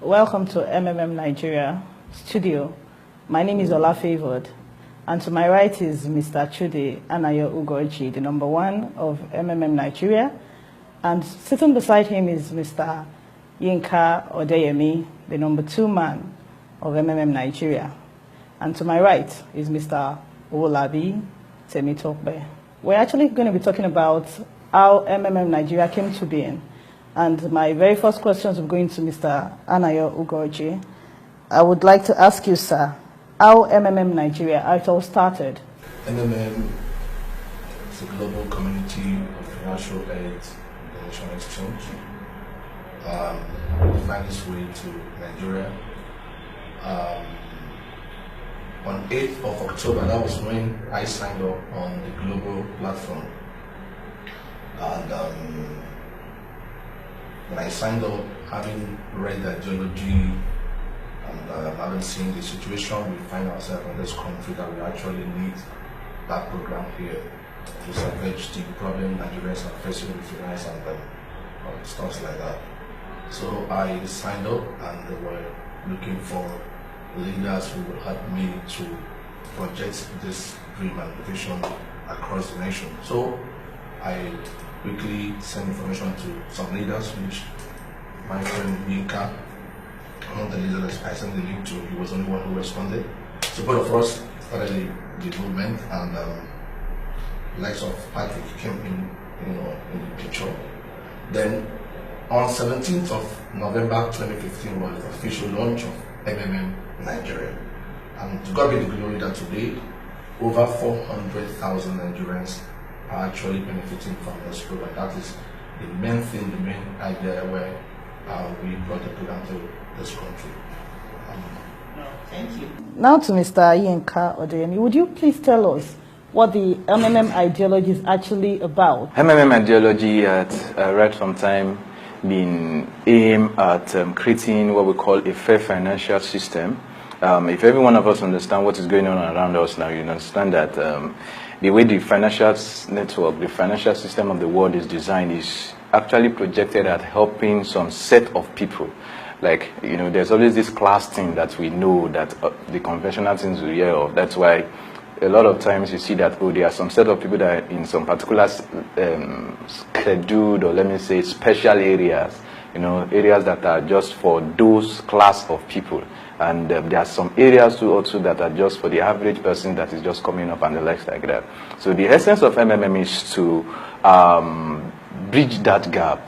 welcome to MMM Nigeria studio. My name is Ola Favored, and to my right is Mr. Chude Anayo Ugochi, the number one of MMM Nigeria, and sitting beside him is Mr. Yinka Odeyemi, the number two man of MMM Nigeria, and to my right is Mr. Owolabi Temitope. We're actually going to be talking about how MMM Nigeria came to being. And my very first question is going to Mr. Anayo Ugochi. I would like to ask you, sir, how MMM Nigeria, how it all started? MMM is a global community of financial aid donation exchange. We find its way to Nigeria. On 8th of October, that was when I signed up on the global platform. And when I signed up, having read the ideology and having seen the situation we find ourselves in this country, that we actually need that program here to salvage the problem Nigerians are facing with finance and stuff like that. So I signed up, and they were looking for leaders who would help me to project this dream and vision across the nation. So I quickly sent information to some leaders, which my friend Yinka, one of the leaders I sent the link to, he was the only one who responded. So both of us started the movement, and likes of Patrick came in the picture. Then on 17th of November 2015 was the official launch of MMM Nigeria. And to God be the glory that today, over 400,000 Nigerians are actually benefiting from this program. That is the main thing, the main idea where we brought the program to this country. Thank you. Now to Mr. Yinka Odeyemi, would you please tell us what the MMM ideology is actually about? MMM ideology at right from time been aimed at creating what we call a fair financial system. If every one of us understand what is going on around us now, you understand that the way the financial network, the financial system of the world is designed is actually projected at helping some set of people. Like, there's always this class thing that we know that the conventional things we hear of. That's why a lot of times you see that, there are some set of people that are in some particular scheduled, or let me say special areas, areas that are just for those class of people. And there are some areas too also that are just for the average person that is just coming up and the likes like that. So the essence of MMM is to bridge that gap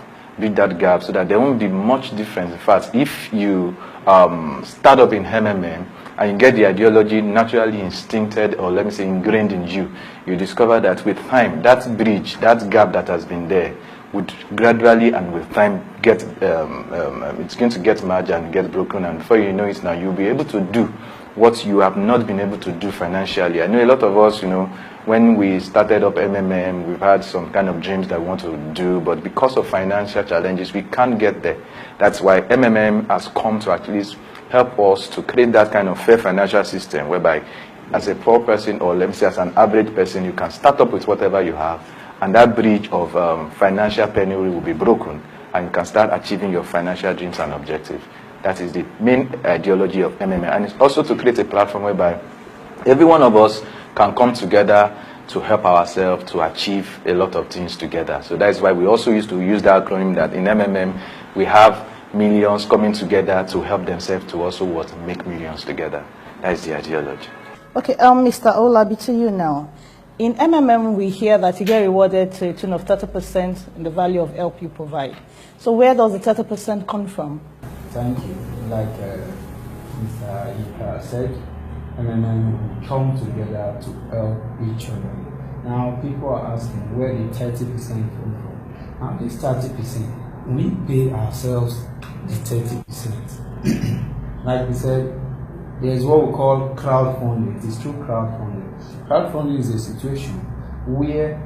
so that there won't be much difference. In fact, if you start up in MMM and you get the ideology naturally instincted, or let me say ingrained in you, you discover that with time, that bridge, that gap that has been there, would gradually and with time get, it's going to get merged and get broken, and before you know it now, you'll be able to do what you have not been able to do financially. I know a lot of us, when we started up MMM, we've had some kind of dreams that we want to do, but because of financial challenges, we can't get there. That's why MMM has come to at least help us to create that kind of fair financial system, whereby as a poor person, or let me say as an average person, you can start up with whatever you have, and that bridge of financial penury will be broken, and you can start achieving your financial dreams and objectives. That is the main ideology of MMM. And it's also to create a platform whereby every one of us can come together to help ourselves to achieve a lot of things together. So that is why we also used to use that acronym that in MMM we have millions coming together to help themselves to also make millions together. That is the ideology. Okay, Mr. Owolabi, to you now. In MMM, we hear that you get rewarded to a tune of 30% in the value of help you provide. So where does the 30% come from? Thank you. Like Mr. Yinka said, MMM come together to help each other. Now people are asking where the 30% come from. Now this 30%, we pay ourselves the 30%. Like we said, there is what we call crowdfunding. It is through crowdfunding. Crowdfunding is a situation where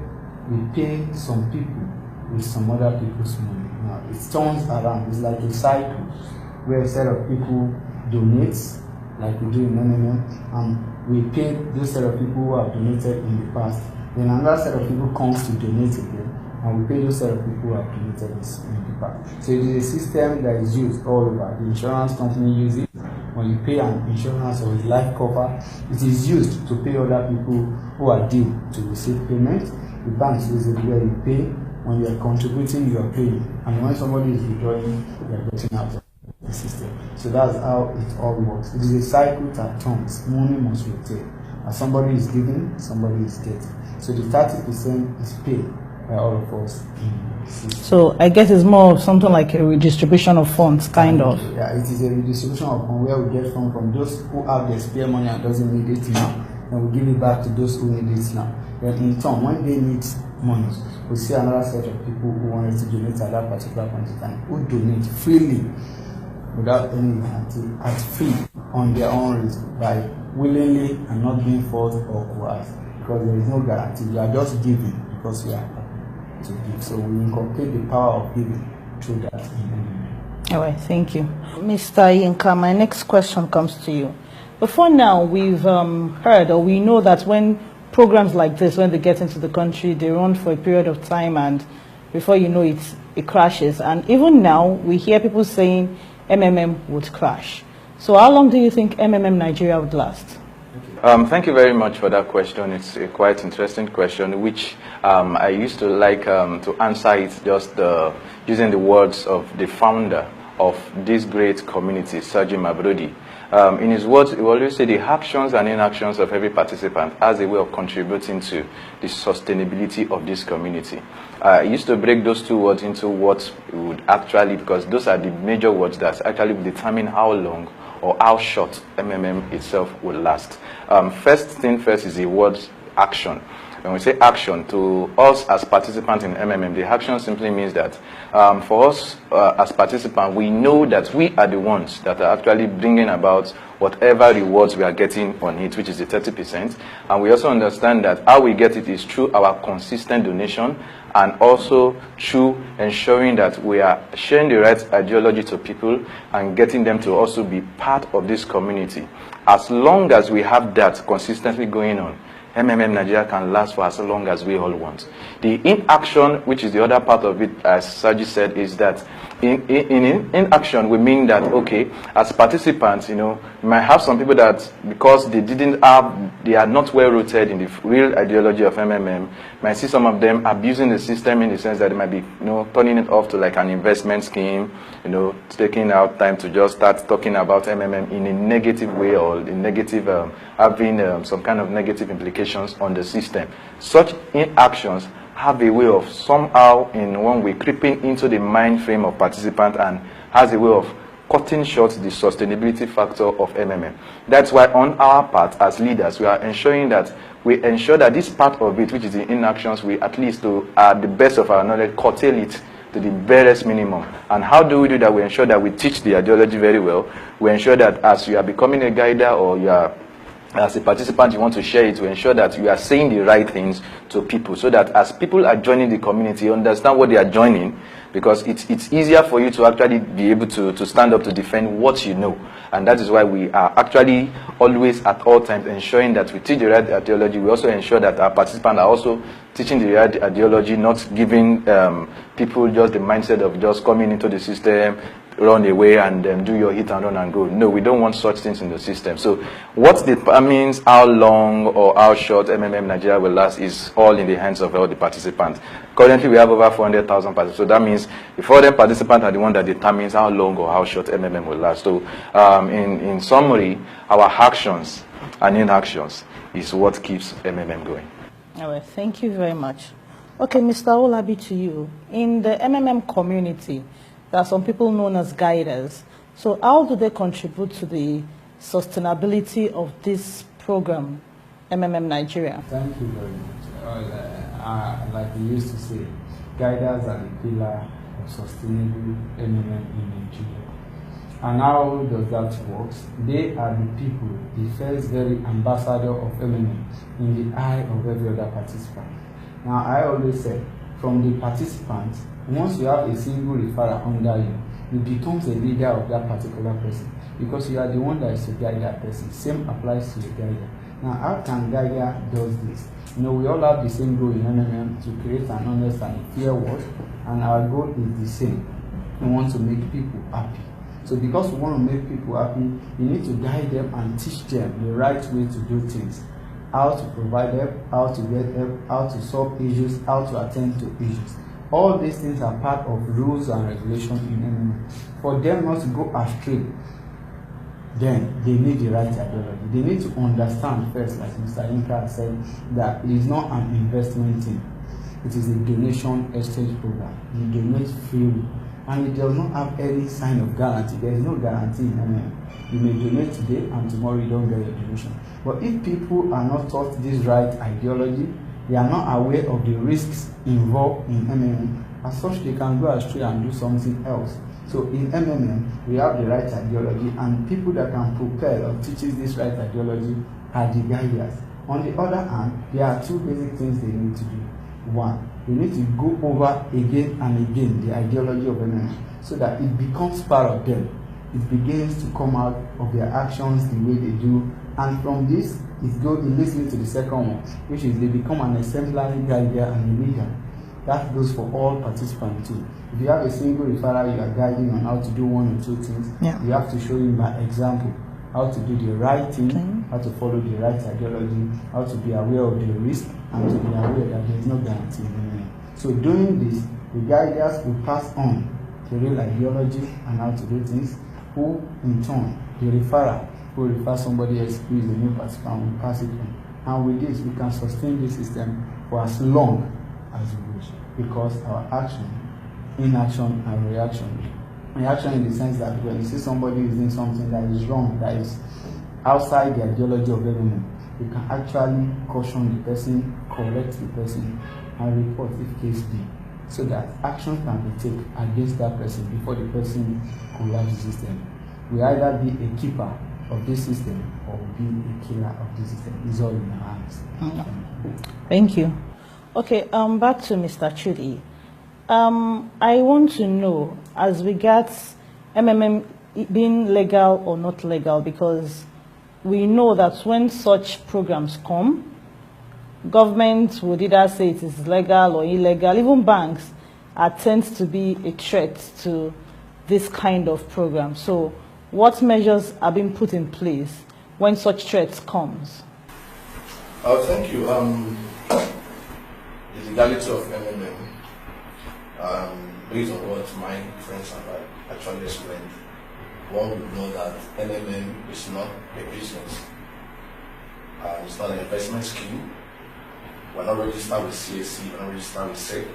we pay some people with some other people's money. Now it turns around. It's like a cycle where a set of people donate, like we do in MMM, and we pay this set of people who have donated in the past. Then another set of people comes to donate again, and we pay those set of people who have donated this in the past. So it is a system that is used all over. The insurance company uses it. When you pay an insurance or a life cover, it is used to pay other people who are due to receive payment. The banks use it where you pay. When you are contributing, you are paying. And when somebody is withdrawing, you are getting out of the system. So that's how it all works. It is a cycle that turns. Money must rotate. As somebody is giving, somebody is getting. So the 30% is paid by all of us in the system. So I guess it's more of something like a redistribution of funds, kind of. Yeah, it is a redistribution of funds where we get from those who have their spare money and doesn't need it now, and we give it back to those who need it now. Then in turn, when they need money, we see another set of people who wanted to donate at that particular point in time, who donate freely without any guarantee, at free on their own risk, by willingly and not being forced or coerced, because there is no guarantee. You are just giving because you are happy to give. So we inculcate the power of giving through that. All right, thank you. Mr. Yinka, my next question comes to you. Before now, we've heard, or we know that when programs like this, when they get into the country, they run for a period of time, and before you know it, it crashes. And even now, we hear people saying MMM would crash. So how long do you think MMM Nigeria would last? Thank you very much for that question. It's a quite interesting question, which I used to like to answer it just using the words of the founder of this great community, Sergio Mabrodi. In his words, he always say the actions and inactions of every participant as a way of contributing to the sustainability of this community. I used to break those two words into what would actually, because those are the major words that actually will determine how long or how short MMM itself will last. First thing first is the word action. When we say action, to us as participants in MMM, the action simply means that for us as participants, we know that we are the ones that are actually bringing about whatever rewards we are getting on it, which is the 30%. And we also understand that how we get it is through our consistent donation, and also through ensuring that we are sharing the right ideology to people and getting them to also be part of this community. As long as we have that consistently going on, MMM Nigeria can last for as long as we all want. The inaction, which is the other part of it, as Saji said, is that in action, we mean that, okay, as participants, you know, you might have some people that, because they are not well rooted in the real ideology of MMM, might see some of them abusing the system in the sense that they might be, you know, turning it off to like an investment scheme, you know, taking out time to just start talking about MMM in a negative way, or in negative, having some kind of negative implications on the system. Such inactions have a way of somehow, in one way, creeping into the mind frame of participants and has a way of cutting short the sustainability factor of MMM. That's why on our part as leaders, we are ensuring that this part of it, which is the inactions, we at least to the best of our knowledge curtail it to the barest minimum. And how do we do that? We ensure that we teach the ideology very well. We ensure that as you are becoming a guider, or you are as a participant, you want to share it, to ensure that you are saying the right things to people, so that as people are joining the community, you understand what they are joining, because it's easier for you to actually be able to stand up to defend what you know. And that is why we are actually always at all times ensuring that we teach the right ideology. We also ensure that our participants are also teaching the right ideology, not giving people just the mindset of just coming into the system, run away and do your hit and run and go. No, we don't want such things in the system. So what determines how long or how short MMM Nigeria will last is all in the hands of all the participants. Currently, we have over 400,000 participants. So that means the 400 participants are the one that determines how long or how short MMM will last. So in summary, our actions and inactions is what keeps MMM going. All right, thank you very much. Okay, Mr. Olabi, to you. In the MMM community, there are some people known as guiders. So how do they contribute to the sustainability of this program, MMM Nigeria? Thank you very much. Like we used to say, guiders are the pillar of sustainable MMM in Nigeria. And how does that work? They are the people, the first very ambassador of MMM in the eye of every other participant. Now, I always say, from the participants, once you have a single referrer under you, you become the leader of that particular person, because you are the one that is to guide that person. Same applies to the guider. Now, how can Gaia does this? You know, we all have the same goal in MMM to create an honest and fair world, and our goal is the same. We want to make people happy. So because we want to make people happy, we need to guide them and teach them the right way to do things. How to provide help, how to get help, how to solve issues, how to attend to issues. All these things are part of rules and regulations in MMM. For them not to go astray, then they need the right ideology. They need to understand first, like Mr. Inka said, that it is not an investment thing. It is a donation exchange program. You donate freely, and it does not have any sign of guarantee. There is no guarantee in MMM. You may donate today and tomorrow you don't get your donation. But if people are not taught this right ideology, they are not aware of the risks involved in MMM, as such they can go astray and do something else. So in MMM, we have the right ideology, and people that can propel or teaches this right ideology are the guides. On the other hand, there are two basic things they need to do. One, they need to go over again and again the ideology of MMM so that it becomes part of them. It begins to come out of their actions the way they do, and from this, it leads me to the second one, which is they become an exemplary guide and a leader. That goes for all participants too. If you have a single referral you are guiding on how to do one or two things, you have to show him by example how to do the right thing, how to follow the right ideology, how to be aware of the risk, and to be aware that there is no guarantee in anything. So doing this, the guiders will pass on the real ideology and how to do things, who in turn, the referrer, who refers somebody else who is a new participant, will pass it on. And with this, we can sustain this system for as long as we wish, because our action, inaction, and reaction. Reaction in the sense that when you see somebody is doing something that is wrong, that is outside the ideology of MMM, you can actually caution the person, correct the person, and report if case be, so that action can be taken against that person before the person collapses the system. We either be a keeper of this system or be a killer of this system. It's all in our hands. Thank you. Okay, back to Mr. Chudi. I want to know, as regards MMM being legal or not legal, because we know that when such programs come, government would either say it is legal or illegal. Even banks tend to be a threat to this kind of program. So what measures are being put in place when such threats comes? Thank you. The legality of MMM, based on what my friends have actually explained, one would know that MMM is not a business. It's not an investment scheme. We're not registered with CAC, we're not registered with SEC.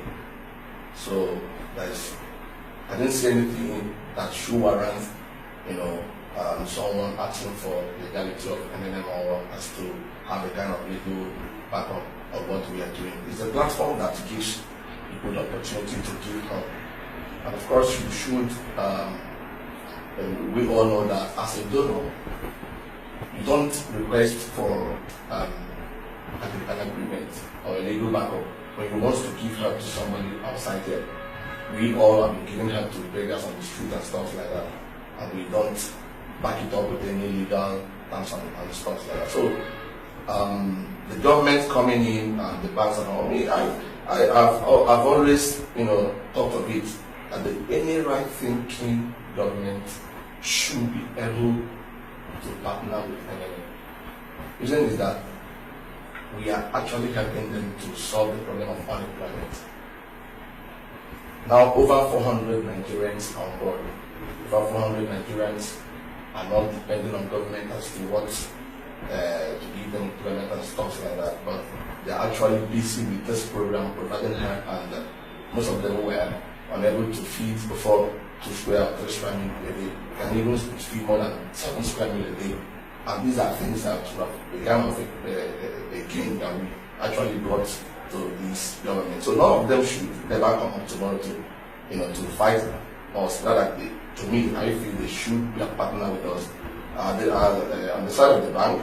So I didn't see anything that should warrant, someone asking for legality of MMM or as to have a kind of legal backup of what we are doing. It's a platform that gives people the opportunity to give help. And of course, you should, we all know that as a donor, you don't request for an agreement or a legal backup when you want to give help to somebody outside there. We all have been giving help to beggars on the street and stuff like that, and we don't back it up with any legal terms and stuff like that. So the government coming in and the banks and all, I've always thought of it that any right thinking government should be able to partner with MMM. The reason is that we are actually helping them to solve the problem of unemployment. Now over 400 Nigerians are on board. Over 400 Nigerians are not depending on government as to what to give them employment and stuff like that, but they're actually busy with this program providing help, and most of them were unable to feed before 2 square or 3 square meals a day, and even feed more than 7 square meals a day. And these are things that began of a gain that we actually brought to this government. So none of them should never come up tomorrow to fight us. Rather, to me, I feel they should be a partner with us. They are on the side of the bank.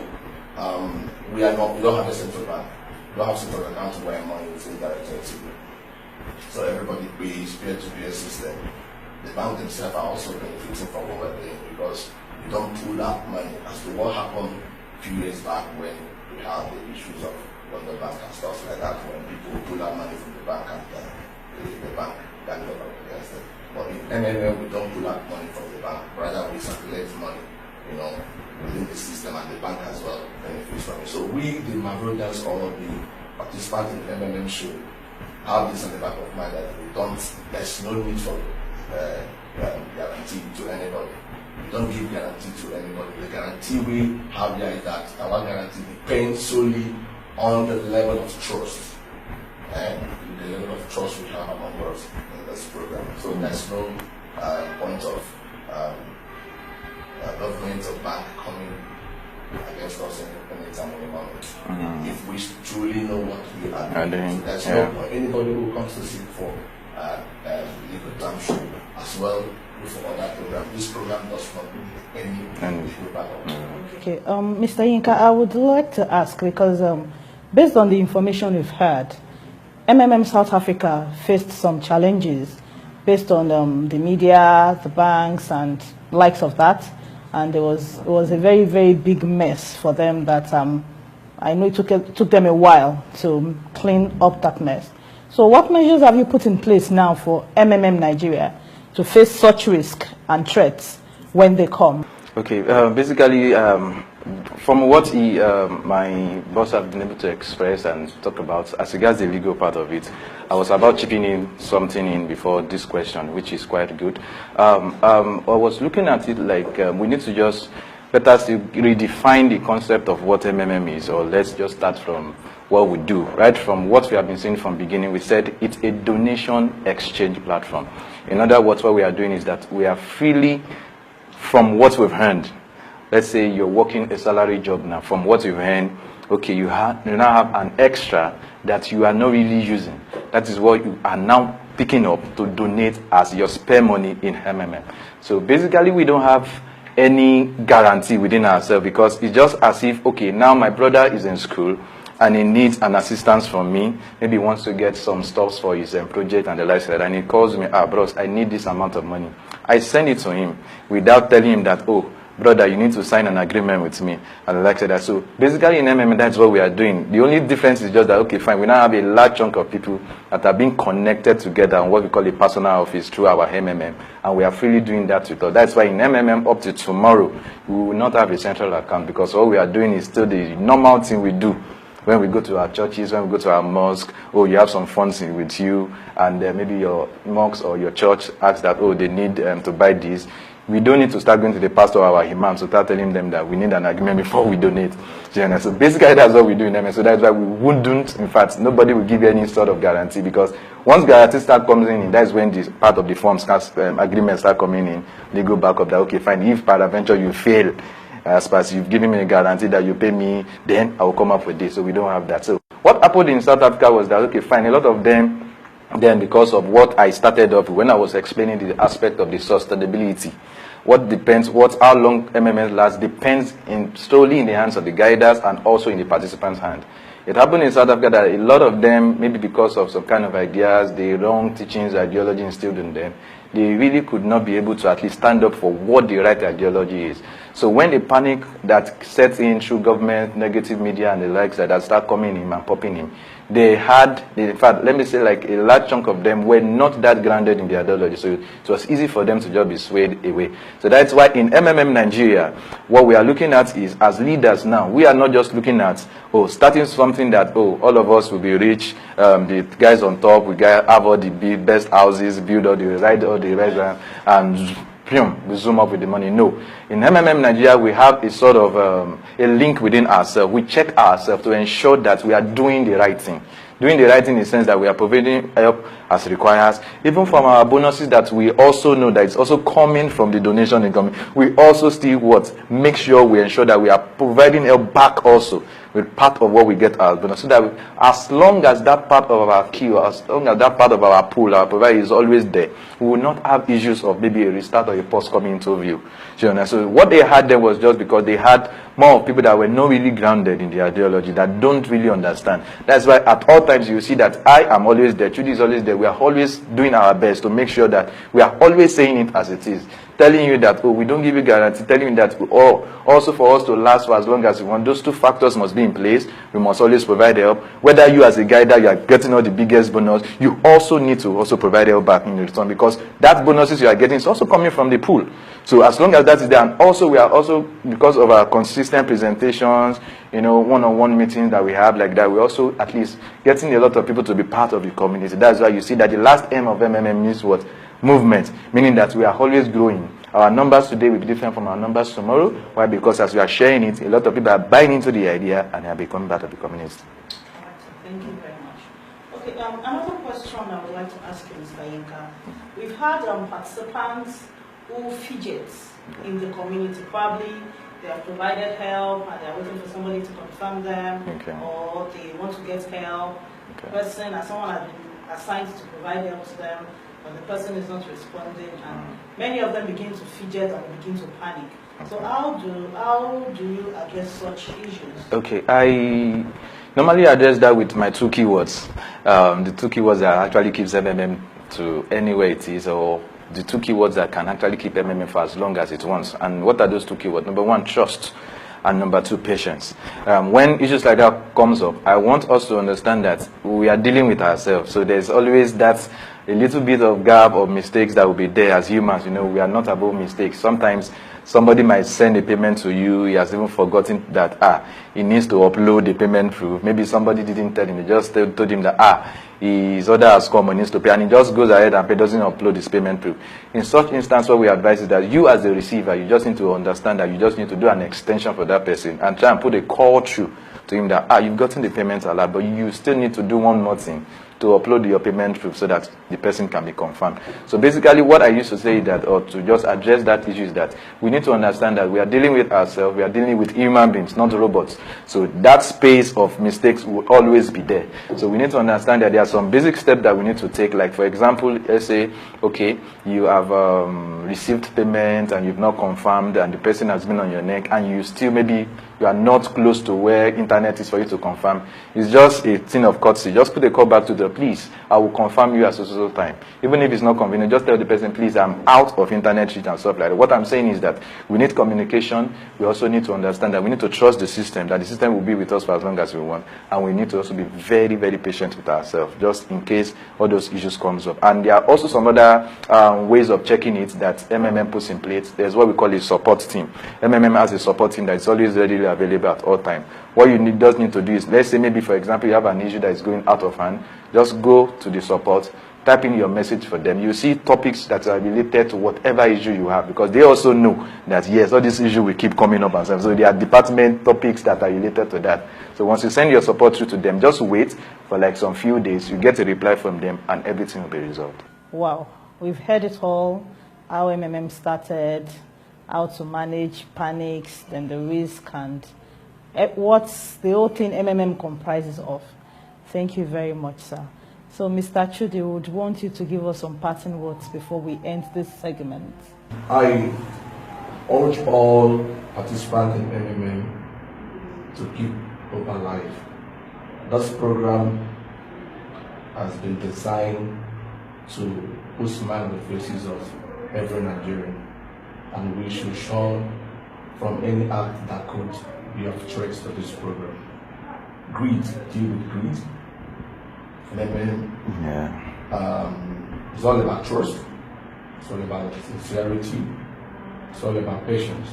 We don't have a central bank. We don't have central accounts where money is indirected to. So everybody pays peer-to-peer system. The bank themselves are also benefiting from what we're doing, because you don't pull that money as to what happened few years back when we had the issues of London Bank and stuff like that, when people pull out money from the bank and the bank got up against it. But in MMM, we don't pull out money from the bank, rather we circulate money, within the system, and the bank as well benefits from it. So we, the Mavrodians, or the participants in the MMM should have this in the back of mind that there's no need for guarantee to anybody. We don't give guarantee to anybody. The guarantee we have here is that our guarantee depends solely on the level of trust and the level of trust we have among us in this program. So there's no point of government or bank coming against us any time of the moment. If we truly know what we are doing, so there's no point. Anybody who comes to seek for legal terms should as well look for other programs. This program does not do any legal backup. Okay, Mr. Yinka, I would like to ask, because based on the information we've heard, MMM South Africa faced some challenges based on the media, the banks, and likes of that. And it was a very, very big mess for them that I know it took them a while to clean up that mess. So what measures have you put in place now for MMM Nigeria to face such risk and threats when they come? Okay, basically, from what my boss have been able to express and talk about, as regards the legal part of it, I was about chipping in something in before this question, which is quite good. I was looking at it like we need to just better redefine the concept of what MMM is, or let's just start from what we do. Right from what we have been saying from the beginning, we said it's a donation exchange platform. In other words, what we are doing is that we are freely, from what we've earned, let's say you're working a salary job now, from what you've earned, okay, you now have an extra that you are not really using. That is what you are now picking up to donate as your spare money in MMM. So basically, we don't have any guarantee within ourselves, because it's just as if, okay, now my brother is in school and he needs an assistance from me. Maybe he wants to get some stuff for his project and the like, and he calls me, bros, I need this amount of money. I send it to him without telling him that, oh, brother, you need to sign an agreement with me, and like that. So basically in MMM, that's what we are doing. The only difference is just that, okay, fine, we now have a large chunk of people that are being connected together on what we call a personal office through our MMM, and we are freely doing that with us. That's why in MMM up to tomorrow, we will not have a central account, because all we are doing is still the normal thing we do. When we go to our churches, when we go to our mosque, oh, you have some funds with you, and maybe your mosque or your church asks that, oh, they need to buy this. We don't need to start going to the pastor or our imam to start telling them that we need an agreement before we donate. So basically, that's what we do in MS. So that's why we wouldn't, in fact, nobody will give you any sort of guarantee, because once guarantee start coming in, that's when this part of the forms agreements start coming in. They go back up that, okay, fine, if peradventure you fail, as far as you've given me a guarantee that you pay me, then I will come up with this. So we don't have that. So what happened in South Africa was that, okay, fine, a lot of them, then because of what I started off when I was explaining the aspect of the sustainability, how long MMM lasts depends solely in the hands of the guiders and also in the participants' hand. It happened in South Africa that a lot of them, maybe because of some kind of ideas, the wrong teachings, ideology instilled in them, they really could not be able to at least stand up for what the right ideology is. So when the panic that sets in through government, negative media, and the likes that start coming in and popping in, in fact, let me say, like a large chunk of them were not that grounded in the ideology. So it was easy for them to just be swayed away. So that's why in MMM Nigeria, what we are looking at is, as leaders now, we are not just looking at, starting something that, all of us will be rich, the guys on top, we have all the best houses, build all the restaurants, and we zoom up with the money. No. In MMM Nigeria, we have a sort of a link within ourselves. We check ourselves to ensure that we are doing the right thing. Doing the right thing in the sense that we are providing help as requires, even from our bonuses that we also know that it's also coming from the donation income. We also still make sure we ensure that we are providing help back also with part of what we get as bonus, so that as long as that part of our queue, as long as that part of our pool, our provider is always there, we will not have issues of maybe a restart or a pause coming into view. So what they had there was just because they had more of people that were not really grounded in the ideology, that don't really understand. That's why at all times you see that I am always there, Chudi is always there. We are always doing our best to make sure that we are always saying it as it is. Telling you that, oh, we don't give you guarantee, telling you that, oh, also for us to last for as long as we want, those two factors must be in place. We must always provide help. Whether you as a guider, you are getting all the biggest bonus, you also need to also provide help back in return, because that bonuses you are getting is also coming from the pool. So as long as that is there, and also we are also, because of our consistent presentations, you know, one-on-one meetings that we have like that, we're also at least getting a lot of people to be part of the community. That's why you see that the last M of MMM means what? Movement, meaning that we are always growing. Our numbers today will be different from our numbers tomorrow. Why? Because as we are sharing it, a lot of people are buying into the idea and they are becoming part of the community. Thank you very much. Okay, another question I would like to ask you, Mr. Yinka. We've had participants who fidget in the community. Probably they have provided help and they are waiting for somebody to confirm them, or they want to get help. The person, as someone has been assigned to provide help to them, but the person is not responding, and many of them begin to fidget and begin to panic. So how do you address such issues? Okay, I normally address that with my two keywords. The two keywords that actually keeps MMM to anywhere it is, or the two keywords that can actually keep MMM for as long as it wants. And what are those two keywords? Number one, trust. And number two, patience. When issues like that comes up, I want us to understand that we are dealing with ourselves. So there's always that a little bit of gap or mistakes that will be there as humans. You know, we are not above mistakes. Sometimes somebody might send a payment to you. He has even forgotten that he needs to upload the payment proof. Maybe somebody didn't tell him. They just told him that his order has come and needs to pay, and he just goes ahead and doesn't upload his payment proof. In such instance, what we advise is that you as the receiver, you just need to understand that you just need to do an extension for that person and try and put a call through to him that you've gotten the payment alert, but you still need to do one more thing, to upload your payment proof so that the person can be confirmed. So basically what I used to say is that, or to just address that issue, is that we need to understand that we are dealing with ourselves, we are dealing with human beings, not robots. So that space of mistakes will always be there. So we need to understand that there are some basic steps that we need to take. Like for example, let's say, okay, you have received payment and you've not confirmed, and the person has been on your neck, and you still maybe you are not close to where internet is for you to confirm. It's just a thing of courtesy. Just put a call back to the please, I will confirm you at so time. Even if it's not convenient, just tell the person, please, I'm out of internet reach and stuff like that. What I'm saying is that we need communication. We also need to understand that we need to trust the system, that the system will be with us for as long as we want. And we need to also be very, very patient with ourselves, just in case all those issues comes up. And there are also some other ways of checking it that MMM puts in place. There's what we call a support team. MMM has a support team that is always readily available at all times. What you just need to do is, let's say maybe for example you have an issue that is going out of hand, just go to the support, type in your message for them. You see topics that are related to whatever issue you have, because they also know that yes, all these issues will keep coming up and stuff. So there are department topics that are related to that. So once you send your support through to them, just wait for like some few days, you get a reply from them and everything will be resolved. Wow, we've heard it all, how MMM started, how to manage panics, then the risk, and what's the whole thing MMM comprises of. Thank you very much, sir. So, Mr. Chudi, would want you to give us some parting words before we end this segment. I urge all participants in MMM to keep hope alive. This program has been designed to put smile on the faces of every Nigerian, and we should shun from any act that could be of threat to this program. Greed, deal with greed. It's all about trust, it's all about sincerity, it's all about patience.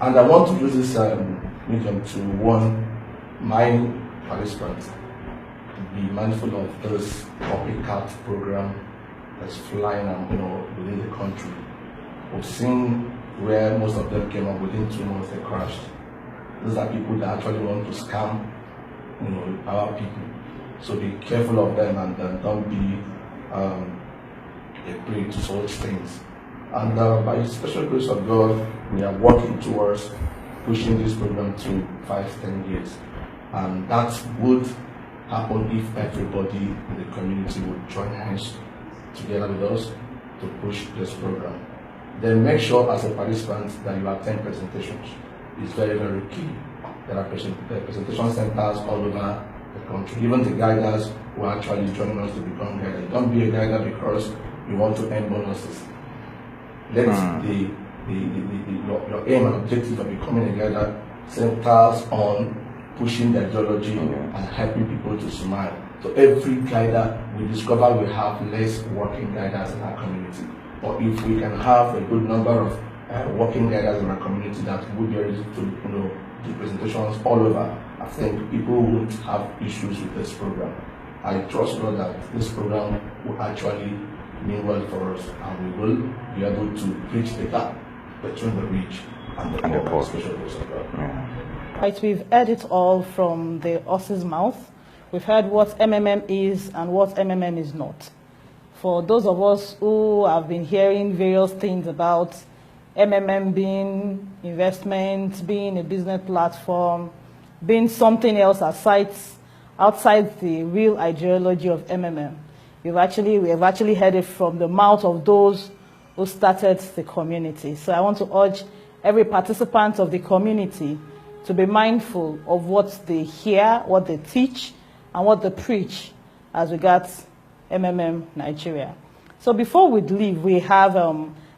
And I want to use this medium to warn my participants to be mindful of this copycat program that's flying within the country. We've seen where most of them came up within 2 months they crashed. Those are people that actually want to scam our people. So be careful of them and don't be a prey to such things. And by the special grace of God, we are working towards pushing this program to 5-10 years. And that would happen if everybody in the community would join hands together with us to push this program. Then make sure as a participant that you attend presentations. is very, very key. There are presentation centers all over the country. Even the guiders who are actually joining us to become guiders. Don't be a guider because you want to earn bonuses. Let your aim and objective of becoming a guider centers on pushing the ideology and helping people to smile. So every guider we discover we have less working guiders in our community. But if we can have a good number of working guiders in our community that would be ready to do presentations all over, I think people won't have issues with this program. I trust God that this program will actually mean well for us, and we will be able to bridge the gap between the rich and the poor, especially those of God. Right, we've heard it all from the horse's mouth. We've heard what MMM is and what MMM is not. For those of us who have been hearing various things about MMM being investment, being a business platform, being something else outside the real ideology of MMM, we have actually heard it from the mouth of those who started the community. So I want to urge every participant of the community to be mindful of what they hear, what they teach, and what they preach as regards MMM Nigeria. So before we leave, we have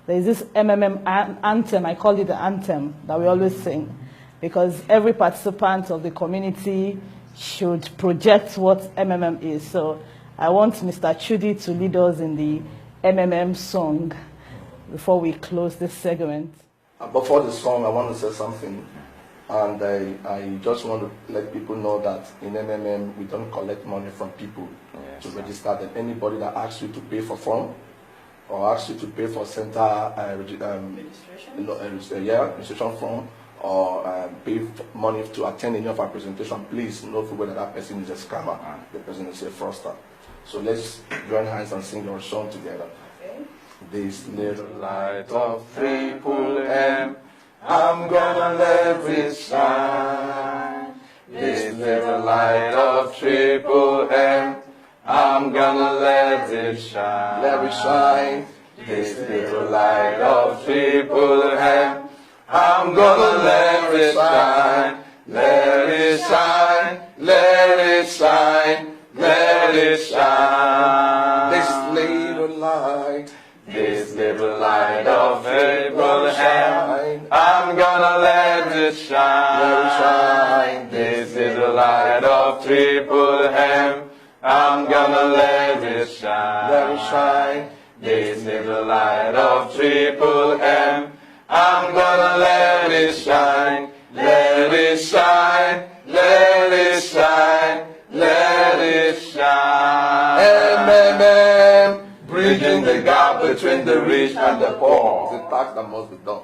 there's this MMM anthem. I call it the anthem that we always sing, because every participant of the community should project what MMM is. So I want Mr. Chudi to lead us in the MMM song before we close this segment. Before the song, I want to say something. And I just want to let people know that in MMM, we don't collect money from people to register them. Anybody that asks you to pay for form or asks you to pay for center registration form or pay money to attend any of our presentation, please know whether that person is a scammer and the person is a fraudster. So let's join hands and sing our song together. Okay. This little light of triple M, I'm gonna let it shine. This little light of triple M, I'm gonna let it shine. Let it shine. This little light of triple M, I'm gonna let it shine. Let it shine. Let it shine. Let it shine. This little light. This little light of Abraham, I'm gonna let it shine. Let it shine. This little light of Triple M, I'm gonna let it shine. Let it shine. This little light of Triple M, I'm gonna let it shine. Let it shine. Let it shine. Let it shine. MMM. Bridging the gap between the rich and the poor. It's a task that must be done.